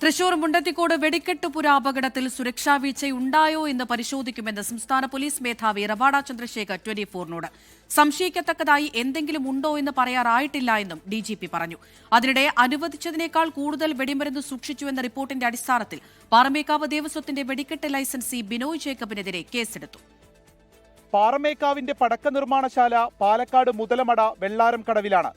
തൃശൂർ മുണ്ടത്തിക്കോട് വെടിക്കെട്ടുപുര അപകടത്തിൽ സുരക്ഷാ വീഴ്ചയുണ്ടായോ എന്ന് പരിശോധിക്കുമെന്ന് സംസ്ഥാന പോലീസ് മേധാവി റവാഡ ചന്ദ്രശേഖർ 24-നോട്. സംശയിക്കത്തക്കതായി എന്തെങ്കിലും ഉണ്ടോ എന്ന് പറയാറായിട്ടില്ല എന്നും ഡിജിപി പറഞ്ഞു. അതിനിടെ അനുവദിച്ചതിനേക്കാൾ കൂടുതൽ വെടിമരുന്ന് സൂക്ഷിച്ചുവെന്ന റിപ്പോർട്ടിന്റെ അടിസ്ഥാനത്തിൽ പാറമേക്കാവ് ദേവസ്വത്തിന്റെ വെടിക്കെട്ട് ലൈസൻസി ബിനോയ് ജേക്കബിനെതിരെ കേസെടുത്തു. പാറമേക്കാവിന്റെ പടക്ക നിർമ്മാണശാല പാലക്കാട് മുതലമട വെള്ളാരം കടവിലാണ്.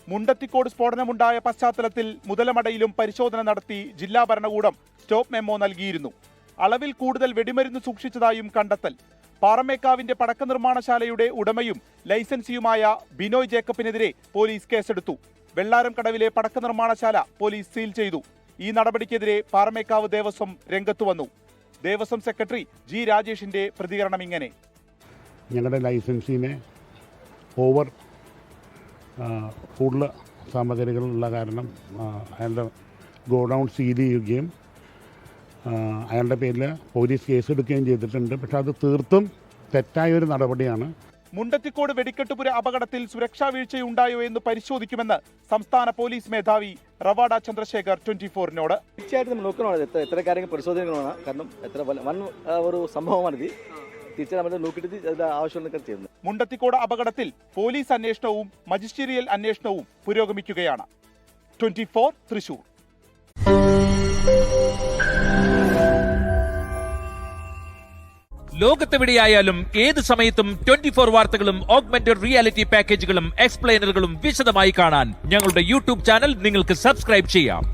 മുണ്ടത്തിക്കോട് സ്ഫോടനമുണ്ടായ പശ്ചാത്തലത്തിൽ മുതലമടയിലും പരിശോധന നടത്തി ജില്ലാ ഭരണകൂടം സ്റ്റോപ്പ് മെമ്മോ നൽകിയിരുന്നു. അളവിൽ കൂടുതൽ വെടിമരുന്ന് സൂക്ഷിച്ചതായും കണ്ടെത്തൽ. പാറമേക്കാവിന്റെ പടക്ക നിർമ്മാണശാലയുടെ ഉടമയും ലൈസൻസിയുമായ ബിനോയ് ജേക്കബിനെതിരെ പോലീസ് കേസെടുത്തു. വെള്ളാരം കടവിലെ പടക്ക നിർമ്മാണശാല പോലീസ് സീൽ ചെയ്തു. ഈ നടപടിക്കെതിരെ പാറമേക്കാവ് ദേവസ്വം രംഗത്തു വന്നു. ദേവസ്വം സെക്രട്ടറി ജി രാജേഷിന്റെ പ്രതികരണം ഇങ്ങനെ: ഞങ്ങളുടെ ലൈസൻസിനെ ഓവർ കൂടുതൽ സാമഗ്രികളുള്ള കാരണം അയാളുടെ ഗോഡൗൺ സീൽ ചെയ്യുകയും അയാളുടെ പേരിൽ പോലീസ് കേസെടുക്കുകയും ചെയ്തിട്ടുണ്ട്. പക്ഷെ അത് തീർത്തും തെറ്റായൊരു നടപടിയാണ്. മുണ്ടത്തിക്കോട് വെടിക്കെട്ടുപുര അപകടത്തിൽ സുരക്ഷാ വീഴ്ചയുണ്ടായോ എന്ന് പരിശോധിക്കുമെന്ന് സംസ്ഥാന പോലീസ് മേധാവി റവാഡ ചന്ദ്രശേഖർ 24-നോട്. തീർച്ചയായിട്ടും നമ്മൾ നോക്കണമാണ്, എത്ര കാര്യങ്ങൾ പരിശോധനകളാണ്. കാരണം എത്ര വൻ ഒരു സംഭവമാണിത്. മുണ്ടത്തിക്കോട് അപകടത്തിൽ പോലീസ് അന്വേഷണവും മജിസ്റ്റീരിയൽ അന്വേഷണവും പുരോഗമിക്കുകയാണ്. 24 തൃശൂർ. ലോകത്തെവിടെയായാലും ഏത് സമയത്തും 24 വാർത്തകളും ഓഗ്മെന്റഡ് റിയാലിറ്റി പാക്കേജുകളും എക്സ്പ്ലെയിനറുകളും വിശദമായി കാണാൻ ഞങ്ങളുടെ യൂട്യൂബ് ചാനൽ നിങ്ങൾക്ക് സബ്സ്ക്രൈബ് ചെയ്യാം.